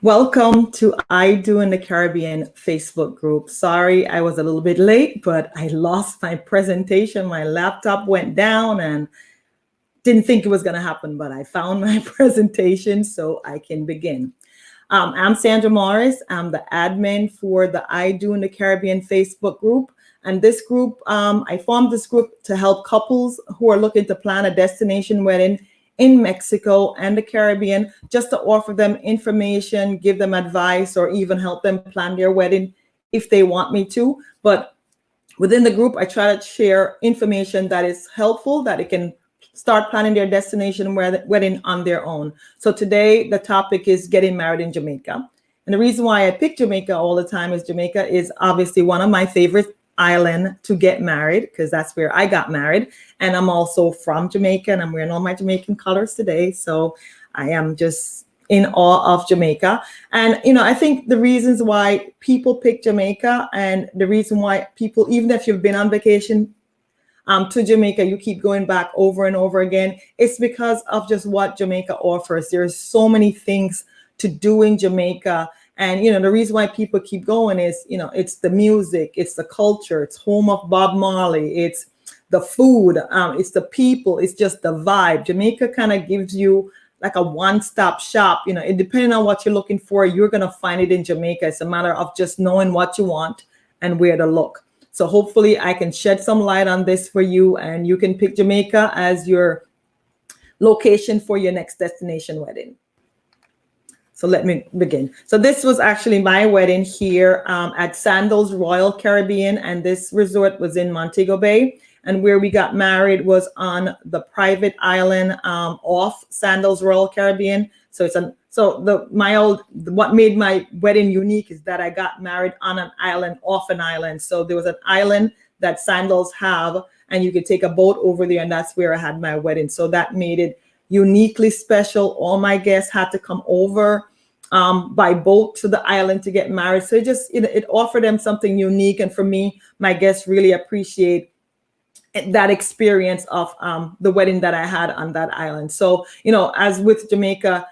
Welcome to I Do in the Caribbean Facebook group. Sorry, I was a little bit late, but I lost my presentation. My laptop went down and didn't think it was going to happen, but I found my presentation so I can begin. I'm Sandra Morris. I'm the admin for the I Do in the Caribbean Facebook group. And this group, I formed this group to help couples who are looking to plan a destination wedding in Mexico and the Caribbean, just to offer them information, give them advice, or even help them plan their wedding if they want me to. But within the group, I try to share information that is helpful, that it can start planning their destination wedding on their own. So today, the topic is getting married in Jamaica. And the reason why I pick Jamaica all the time is Jamaica is obviously one of my favorite island to get married, because that's where I got married. And I'm also from Jamaica, and I'm wearing all my Jamaican colors today. So I am just in awe of Jamaica. And, I think the reasons why people pick Jamaica, and the reason why people, even if you've been on vacation to Jamaica, you keep going back over and over again, it's because of just what Jamaica offers. There's so many things to do in Jamaica. And, the reason why people keep going is, it's the music, it's the culture, it's home of Bob Marley, it's the food, it's the people, it's just the vibe. Jamaica kind of gives you like a one-stop shop. It depending on what you're looking for, you're going to find it in Jamaica. It's a matter of just knowing what you want and where to look. So hopefully I can shed some light on this for you, and you can pick Jamaica as your location for your next destination wedding. So let me begin. So this was actually my wedding here at Sandals Royal Caribbean, and this resort was in Montego Bay. And where we got married was on the private island off Sandals Royal Caribbean. So what made my wedding unique is that I got married on an island, off an island. So there was an island that Sandals have, and you could take a boat over there, and that's where I had my wedding. So that made it uniquely special. All my guests had to come over by boat to the island to get married. So it offered them something unique. And for me, my guests really appreciate that experience of the wedding that I had on that island. So, as with Jamaica,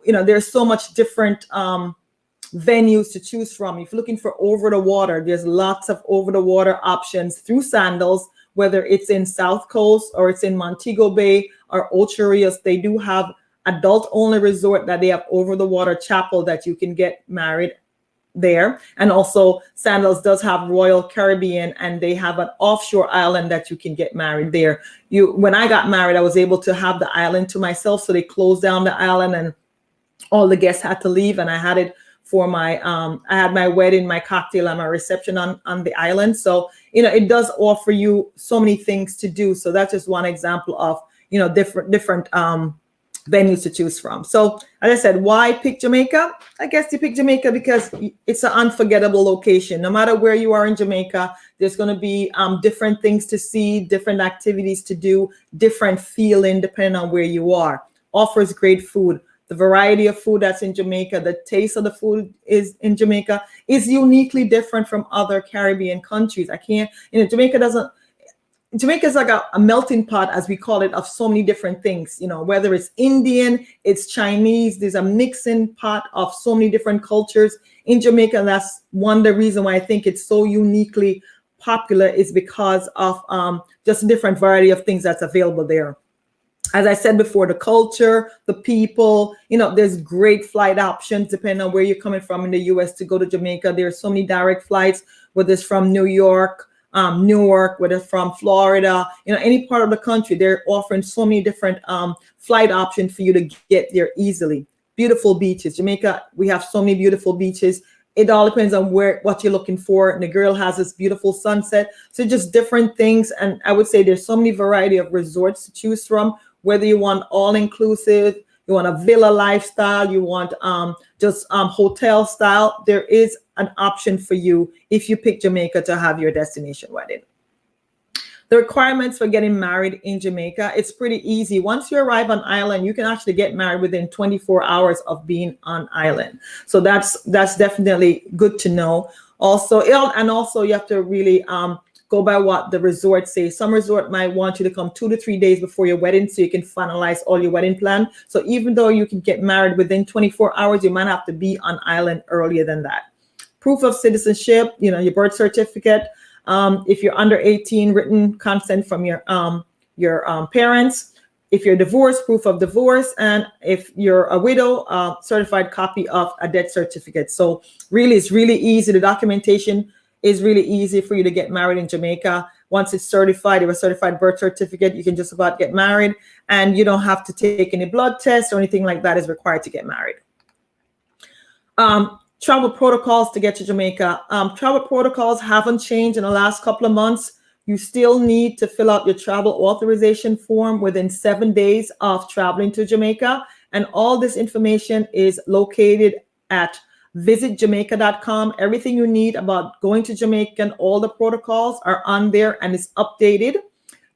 there's so much different venues to choose from. If you're looking for over the water, there's lots of over the water options through Sandals, whether it's in South Coast or it's in Montego Bay or Ocho Rios. They do have adult only resort that they have over the water chapel that you can get married there. And also Sandals does have Royal Caribbean, and they have an offshore island that you can get married there. When I got married, I was able to have the island to myself. So they closed down the island and all the guests had to leave, and I had it for my I had my wedding, my cocktail, and my reception on the island. So it does offer you so many things to do. So that's just one example of different venues to choose from. So as I said, why pick Jamaica? I guess you pick Jamaica because it's an unforgettable location. No matter where you are in Jamaica, there's going to be different things to see, different activities to do, different feeling depending on where you are. Offers great food. The variety of food that's in Jamaica, the taste of the food is in Jamaica is uniquely different from other Caribbean countries. Jamaica is like a melting pot, as we call it, of so many different things, whether it's Indian, it's Chinese, there's a mixing pot of so many different cultures in Jamaica. And that's one of the reasons why I think it's so uniquely popular, is because of just a different variety of things that's available there. As I said before, the culture, the people, there's great flight options depending on where you're coming from in the US to go to Jamaica. There's so many direct flights, whether it's from New York, Newark, whether it's from Florida, any part of the country. They're offering so many different flight options for you to get there easily. Beautiful beaches. Jamaica, we have so many beautiful beaches. It all depends on what you're looking for. And the girl has this beautiful sunset. So just different things. And I would say there's so many variety of resorts to choose from, whether you want all-inclusive, you want a villa lifestyle, you want just hotel style. There is an option for you if you pick Jamaica to have your destination wedding. The requirements for getting married in Jamaica, it's pretty easy. Once you arrive on island, you can actually get married within 24 hours of being on island. So that's definitely good to know. Also, you have to really go by what the resort says. Some resort might want you to come 2 to 3 days before your wedding so you can finalize all your wedding plan. So even though you can get married within 24 hours, you might have to be on island earlier than that. Proof of citizenship, your birth certificate. If you're under 18, written consent from your parents. If you're divorced, proof of divorce. And if you're a widow, certified copy of a death certificate. So really, it's really easy. The documentation is really easy for you to get married in Jamaica. Once it's certified, you have a certified birth certificate, you can just about get married, and you don't have to take any blood tests or anything like that is required to get married. Travel protocols to get to Jamaica. Travel protocols haven't changed in the last couple of months. You still need to fill out your travel authorization form within 7 days of traveling to Jamaica. And all this information is located at visitjamaica.com. Everything you need about going to Jamaica and all the protocols are on there, and it's updated.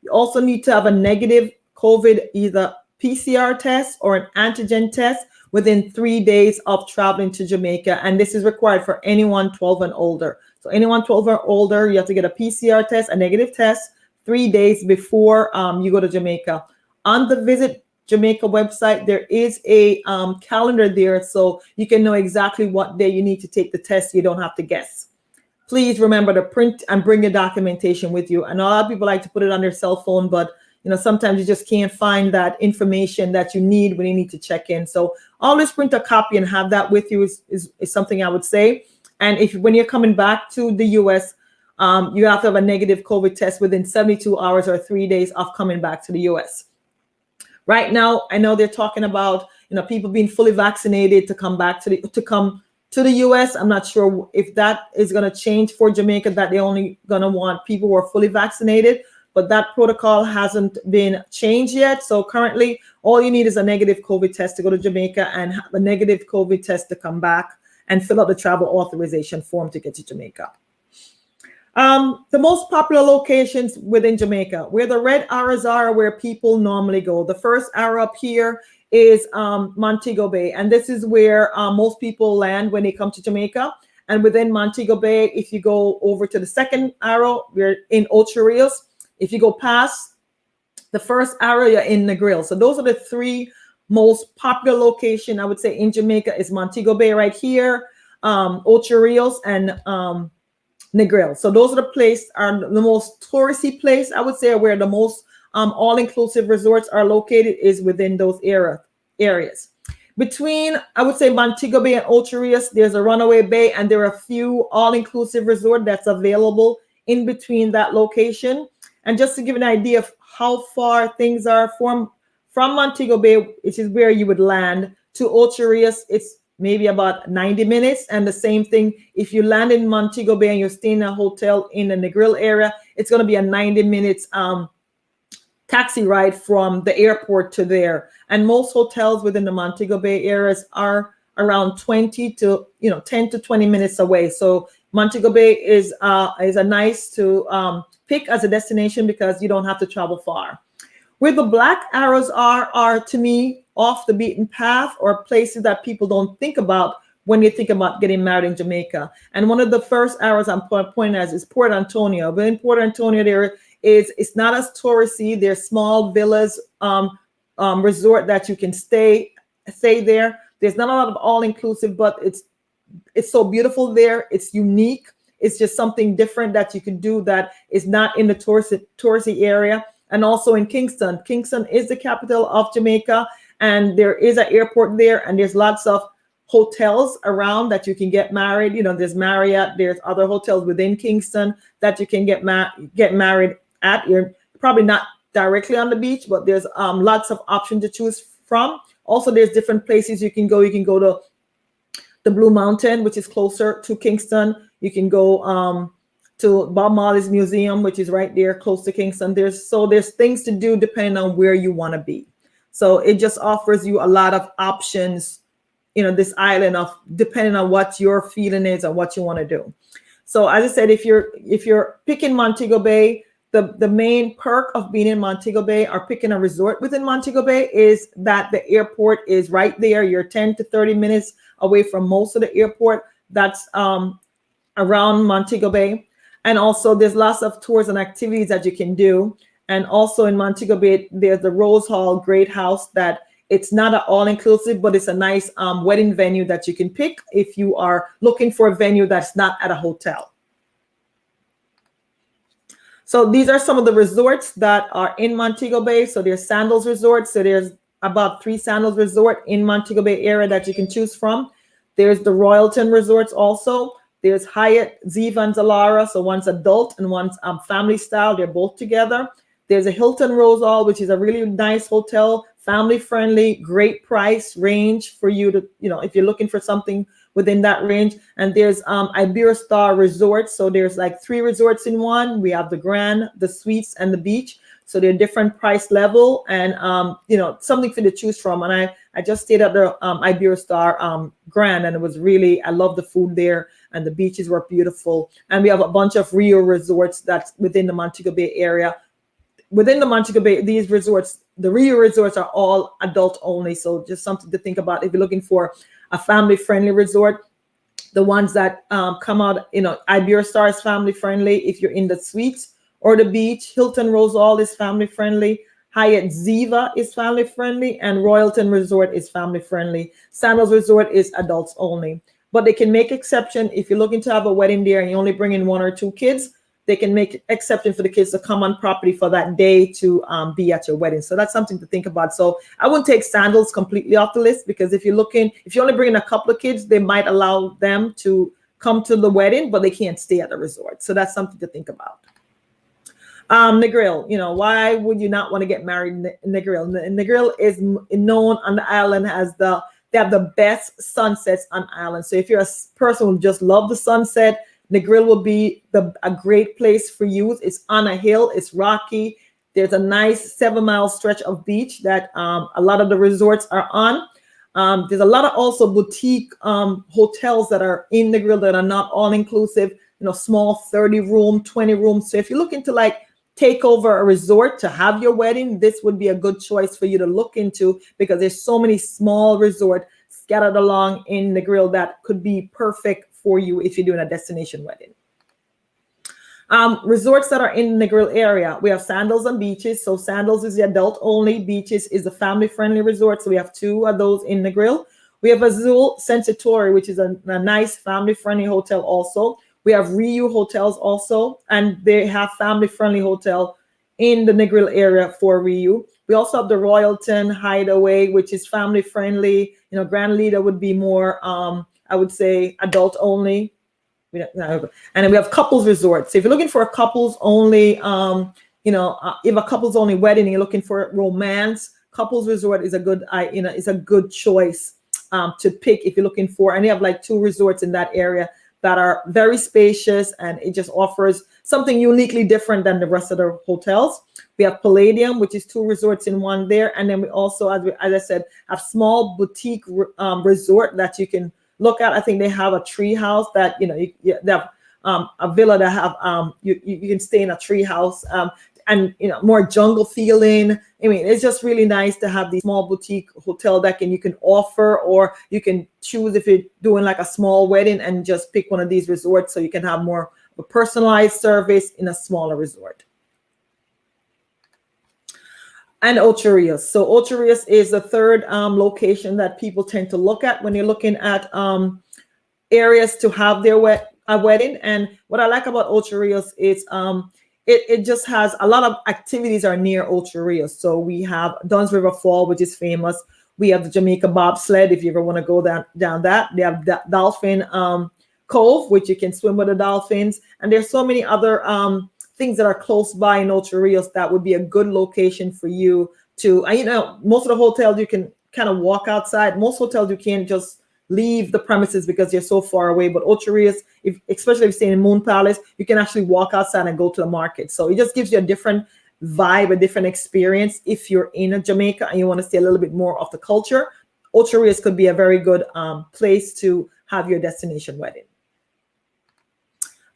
You also need to have a negative COVID, either PCR test or an antigen test within 3 days of traveling to Jamaica. And this is required for anyone 12 and older. So anyone 12 or older, you have to get a PCR test, a negative test, 3 days before you go to Jamaica. On the Visit Jamaica website, there is a calendar there, so you can know exactly what day you need to take the test. You don't have to guess. Please remember to print and bring your documentation with you. And a lot of people like to put it on their cell phone, but sometimes you just can't find that information that you need when you need to check in. So always print a copy and have that with you is something I would say. And when you're coming back to the US, you have to have a negative COVID test within 72 hours or 3 days of coming back to the US. Right now, I know they're talking about people being fully vaccinated to come back to come to the US. I'm not sure if that is going to change for Jamaica, that they're only going to want people who are fully vaccinated, but that protocol hasn't been changed yet. So currently, all you need is a negative COVID test to go to Jamaica and have a negative COVID test to come back and fill out the travel authorization form to get to Jamaica. The most popular locations within Jamaica, where the red arrows are where people normally go. The first arrow up here is Montego Bay, and this is where most people land when they come to Jamaica. And within Montego Bay, if you go over to the second arrow, we're in Ocho Rios. If you go past the first arrow, you're in Negril. So those are the three most popular location, I would say, in Jamaica is Montego Bay right here, Ocho Rios, and Negril. So those are the most touristy place, I would say, where the most all-inclusive resorts are located is within those areas. Between, I would say, Montego Bay and Ocho Rios, there's a runaway bay, and there are a few all-inclusive resort that's available in between that location. And just to give an idea of how far things are from Montego Bay, which is where you would land, to Ocho Rios, it's maybe about 90 minutes. And the same thing, if you land in Montego Bay and you're staying in a hotel in the Negril area, it's going to be a 90 minutes taxi ride from the airport to there. And most hotels within the Montego Bay areas are around 10 to 20 minutes away. So Montego Bay is a nice to pick as a destination because you don't have to travel far. Where the black arrows are to me off the beaten path, or places that people don't think about when you think about getting married in Jamaica. And one of the first arrows I'm pointing at is Port Antonio. But in Port Antonio, it's not as touristy. There's small villas, resort that you can stay there. There's not a lot of all-inclusive, but it's so beautiful there. It's unique. It's just something different that you can do that is not in the touristy area. And also in Kingston. Kingston is the capital of Jamaica, and there is an airport there, and there's lots of hotels around that you can get married. There's Marriott, there's other hotels within Kingston that you can get married at. You're probably not directly on the beach, but there's lots of options to choose from. Also, there's different places you can go. You can go to the Blue Mountain, which is closer to Kingston. You can go to Bob Marley's Museum, which is right there close to Kingston. There's things to do depending on where you want to be. So it just offers you a lot of options, this island, of depending on what your feeling is and what you want to do. So as I said, if you're picking Montego Bay, the main perk of being in Montego Bay or picking a resort within Montego Bay is that the airport is right there. You're 10 to 30 minutes away from most of the airport that's around Montego Bay. And also there's lots of tours and activities that you can do. And also in Montego Bay, there's the Rose Hall Great House that it's not an all-inclusive, but it's a nice wedding venue that you can pick if you are looking for a venue that's not at a hotel. So these are some of the resorts that are in Montego Bay. So there's Sandals Resorts. So there's about 3 Sandals Resort in Montego Bay area that you can choose from. There's the Royalton Resorts also. There's Hyatt, Ziva, and Zalara. So one's adult and one's family style. They're both together. There's a Hilton Rose Hall, which is a really nice hotel, family friendly, great price range for you to, if you're looking for something within that range. And there's Iberostar Resorts. So there's like 3 resorts in one. We have the Grand, the Suites, and the Beach. So they're different price level and, something for you to choose from. And I just stayed at the Iberostar Grand, and it was really, I love the food there, and the beaches were beautiful. And we have a bunch of Rio resorts that's within the Montego Bay area. Within the Montego Bay, these resorts, the Rio resorts are all adult only. So just something to think about if you're looking for a family friendly resort. The ones that come out, Iberostar is family friendly. If you're in the suites or the beach, Hilton Rose Hall is family friendly. Hyatt Ziva is family friendly, and Royalton Resort is family friendly. Sandals Resort is adults only. But they can make exception if you're looking to have a wedding there and you only bring in 1 or 2 kids. They can make exception for the kids to come on property for that day to be at your wedding. So that's something to think about. So I wouldn't take Sandals completely off the list, because if you're only bringing a couple of kids, they might allow them to come to the wedding, but they can't stay at the resort. So that's something to think about. Negril, why would you not want to get married in Negril? Negril is known on the island as they have the best sunsets on island. So if you're a person who just love the sunset, Negril will be a great place for you. It's on a hill. It's rocky. There's a nice 7-mile stretch of beach that a lot of the resorts are on. There's a lot of also boutique hotels that are in Negril that are not all inclusive. Small 30-room, 20-room. So if you're looking to take over a resort to have your wedding, this would be a good choice for you to look into, because there's so many small resorts scattered along in Negril that could be perfect for you if you're doing a destination wedding. Resorts that are in the Negril area, we have Sandals and Beaches. So Sandals is the adult only. Beaches is the family friendly resort. So we have 2 of those in Negril. We have Azul Sensatori, which is a nice family friendly hotel also. We have Riu hotels also, and they have family friendly hotel in the Negril area for Riu. We also have the Royalton Hideaway, which is family friendly. Grand Lida would be more, I would say, adult only. And then we have couples resorts. So if you're looking for a couples only, if a couples only wedding and you're looking for romance, couples resort is a good choice to pick if you're looking for. And you have 2 resorts in that area that are very spacious, and it just offers something uniquely different than the rest of the hotels. We have Palladium, which is 2 resorts in one there. And then we also, as I said, have small boutique resort that you can look at. I think they have a tree house that, they have a villa that have, you can stay in a tree house and, more jungle feeling. I mean, it's just really nice to have these small boutique hotel that you can offer, or you can choose if you're doing a small wedding and just pick one of these resorts so you can have more of a personalized service in a smaller resort. And Ocho Rios. So Ocho Rios is the third location that people tend to look at when you're looking at areas to have their wedding. And what I like about Ocho Rios is it just has a lot of activities are near Ocho Rios. So we have Dunn's River Fall, which is famous. We have the Jamaica bobsled, if you ever want to go down that. They have Dolphin Cove, which you can swim with the dolphins. And there's so many other things that are close by in Ocho Rios that would be a good location for you to, most of the hotels you can kind of walk outside. Most hotels you can't just leave the premises because you're so far away. But Ocho Rios, especially if you're staying in Moon Palace, you can actually walk outside and go to the market. So it just gives you a different vibe, a different experience. If you're in Jamaica and you want to see a little bit more of the culture, Ocho Rios could be a very good place to have your destination wedding.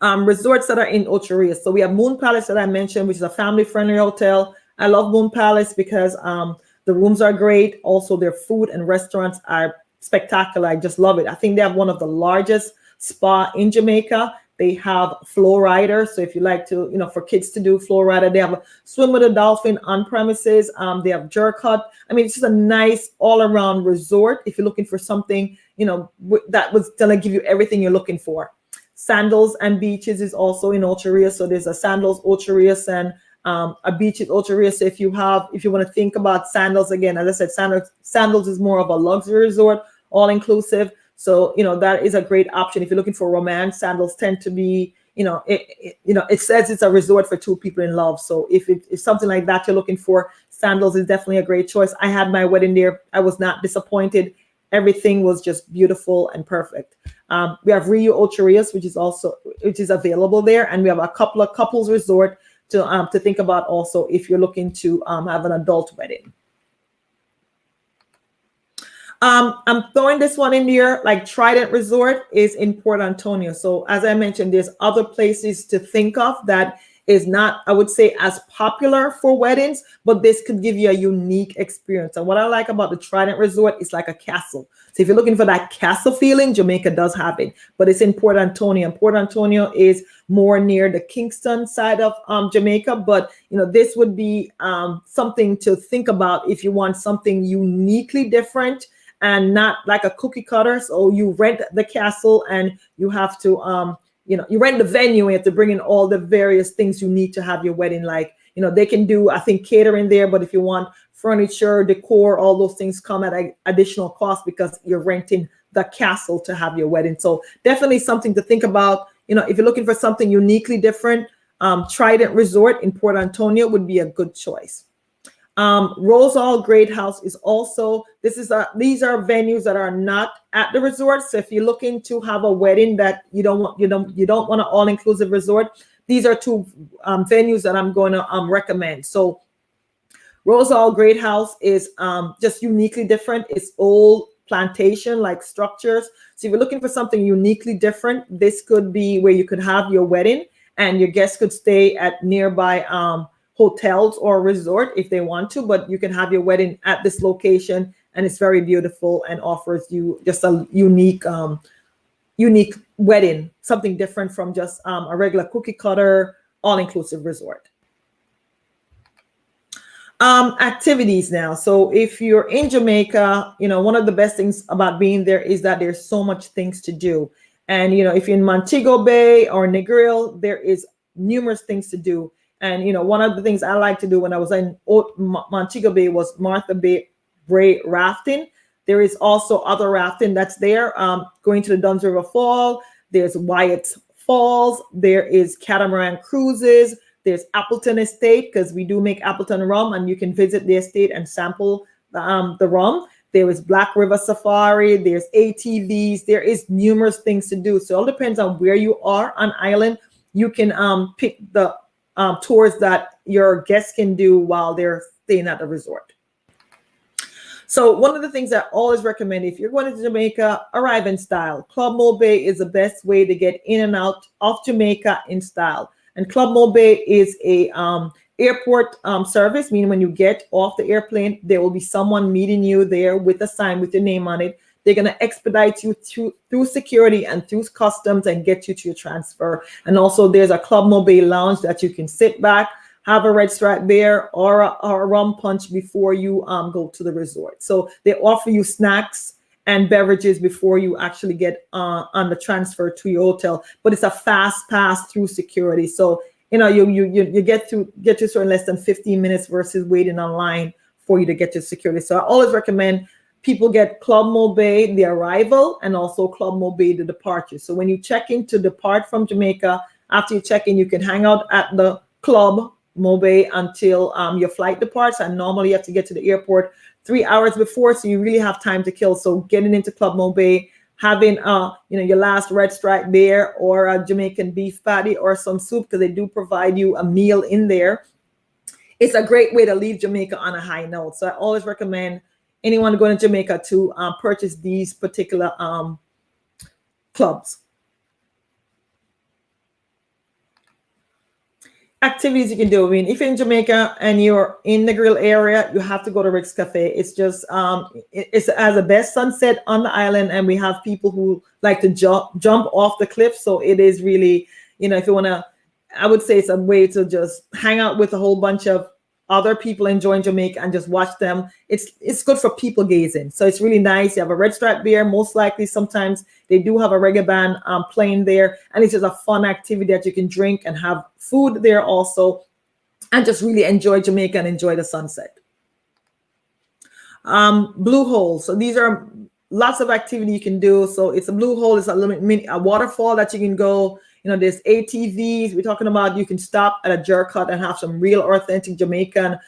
Resorts that are in Ocho Rios. So we have Moon Palace that I mentioned, which is a family-friendly hotel. I love Moon Palace because the rooms are great. Also, their food and restaurants are spectacular. I just love it. I think they have one of the largest spa in Jamaica. They have flow riders. So if you like to, for kids to do flow rider, they have a swim with a dolphin on premises. They have jerk hut. I mean, it's just a nice all around resort. If you're looking for something, that was going to give you everything you're looking for. Sandals and Beaches is also in Ocho Rios. So there's a Sandals Ocho Rios and a beach at Ocho Rios. So if you want to think about Sandals, again, as I said, Sandals is more of a luxury resort, all inclusive. So, that is a great option. If you're looking for romance, Sandals tend to be, it says it's a resort for two people in love. So if something like that you're looking for, Sandals is definitely a great choice. I had my wedding there. I was not disappointed. Everything was just beautiful and perfect. We have Rio Ocho Rios, which is available there. And we have a couple of couples resort to think about also if you're looking to have an adult wedding. I'm throwing this one in here, like Trident Resort is in Port Antonio. So as I mentioned, there's other places to think of that is not, I would say, as popular for weddings, but this could give you a unique experience. And what I like about the Trident Resort is like a castle. So if you're looking for that castle feeling, Jamaica does have it, but it's in Port Antonio. And Port Antonio is more near the Kingston side of Jamaica. But, this would be something to think about if you want something uniquely different and not like a cookie cutter. So you rent the castle and you have to, you rent the venue and you have to bring in all the various things you need to have your wedding. Like, they can do, I think, catering there, but if you want furniture, decor, all those things come at an additional cost because you're renting the castle to have your wedding. So definitely something to think about. If you're looking for something uniquely different, Trident Resort in Port Antonio would be a good choice. Rose Hall Great House is also, these are venues that are not at the resort. So if you're looking to have a wedding that you don't want an all-inclusive resort, these are two venues that I'm going to recommend. So Rose Hall Great House is just uniquely different. It's old plantation like structures. So if you're looking for something uniquely different, this could be where you could have your wedding and your guests could stay at nearby hotels or resort if they want to, but you can have your wedding at this location and it's very beautiful and offers you just a unique wedding, something different from just a regular cookie cutter all-inclusive resort. Activities now. So if you're in Jamaica, one of the best things about being there is that there's so much things to do. And, if you're in Montego Bay or Negril, there is numerous things to do. And, one of the things I like to do when I was in Montego Bay was Martha Bay rafting. There is also other rafting that's there, going to the Duns River Fall. There's Wyatt's Falls. There is catamaran cruises. There's Appleton Estate, because we do make Appleton rum and you can visit the estate and sample the rum. There is Black River Safari. There's ATVs. There is numerous things to do. So it all depends on where you are on island. You can pick the tours that your guests can do while they're staying at the resort. So one of the things I always recommend, if you're going to Jamaica, arrive in style. Club Mo Bay is the best way to get in and out of Jamaica in style. And Club Mo Bay is a airport service, meaning when you get off the airplane, there will be someone meeting you there with a sign with your name on it. They're going to expedite you through security and through customs and get you to your transfer. And also there's a Club Mo Bay lounge that you can sit back, have a red stripe beer or a rum punch before you go to the resort. So they offer you snacks and beverages before you actually get on the transfer to your hotel. But it's a fast pass through security. So, you get to sort in less than 15 minutes versus waiting online for you to get to security. So I always recommend people get Club Mo Bay, the arrival, and also Club Mo Bay, the departure. So when you check in to depart from Jamaica, after you check in, you can hang out at the Club Mo Bay until your flight departs. And normally you have to get to the airport 3 hours before, so you really have time to kill. So getting into Club Mo Bay, having your last red stripe beer or a Jamaican beef patty or some soup, because they do provide you a meal in there. It's a great way to leave Jamaica on a high note. So I always recommend anyone going to Jamaica to purchase these particular clubs. activities you can do. I mean, if you're in Jamaica and you're in the grill area, you have to go to Rick's Cafe. It's just it's has the best sunset on the island, and we have people who like to jump off the cliff. So it is really, if you want to, I would say it's a way to just hang out with a whole bunch of other people enjoying Jamaica and just watch them. It's good for people gazing. So it's really nice. You have a Red Stripe beer. Most likely, sometimes they do have a reggae band playing there, and it's just a fun activity that you can drink and have food there also, and just really enjoy Jamaica and enjoy the sunset. Blue hole. So these are lots of activity you can do. So it's a blue hole. It's a little mini a waterfall that you can go. There's ATVs. We're talking about you can stop at a jerk hut and have some real authentic Jamaican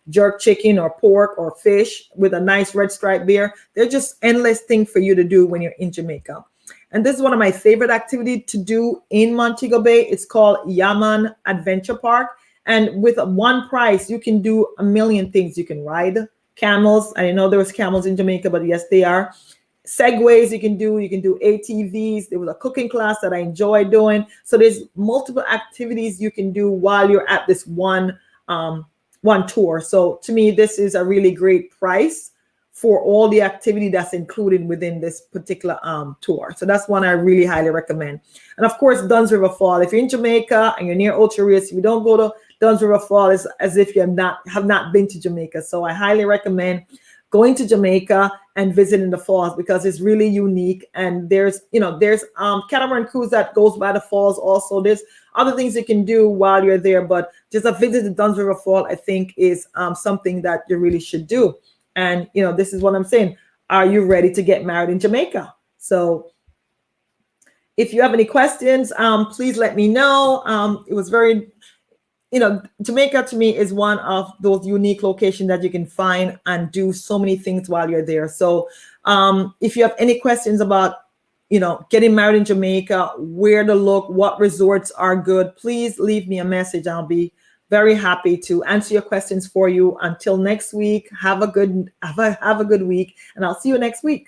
jerk chicken or pork or fish with a nice Red Stripe beer. They're just endless things for you to do when you're in Jamaica. And this is one of my favorite activities to do in Montego Bay. It's called Yaman Adventure Park. And with one price, you can do a million things. You can ride camels. I didn't know there was camels in Jamaica, but yes, they are. Segways you can do ATVs. There was a cooking class that I enjoy doing. So there's multiple activities you can do while you're at this one tour. So to me, this is a really great price for all the activity that's included within this particular tour. So that's one I really highly recommend. And of course, Dunn's River Fall. If you're in Jamaica and you're near Ocho Rios, if you don't go to Dunn's River Fall, it's as if you have not been to Jamaica. So I highly recommend going to Jamaica and visiting the falls because it's really unique. And there's catamaran cruise that goes by the falls also. There's other things you can do while you're there, but just a visit to Dunn's River Fall, I think, is something that you really should do. And, this is what I'm saying. Are you ready to get married in Jamaica? So if you have any questions, please let me know. It was very... Jamaica to me is one of those unique locations that you can find and do so many things while you're there. So if you have any questions about, getting married in Jamaica, where to look, what resorts are good, please leave me a message. I'll be very happy to answer your questions for you. Until next week, have a good week, and I'll see you next week.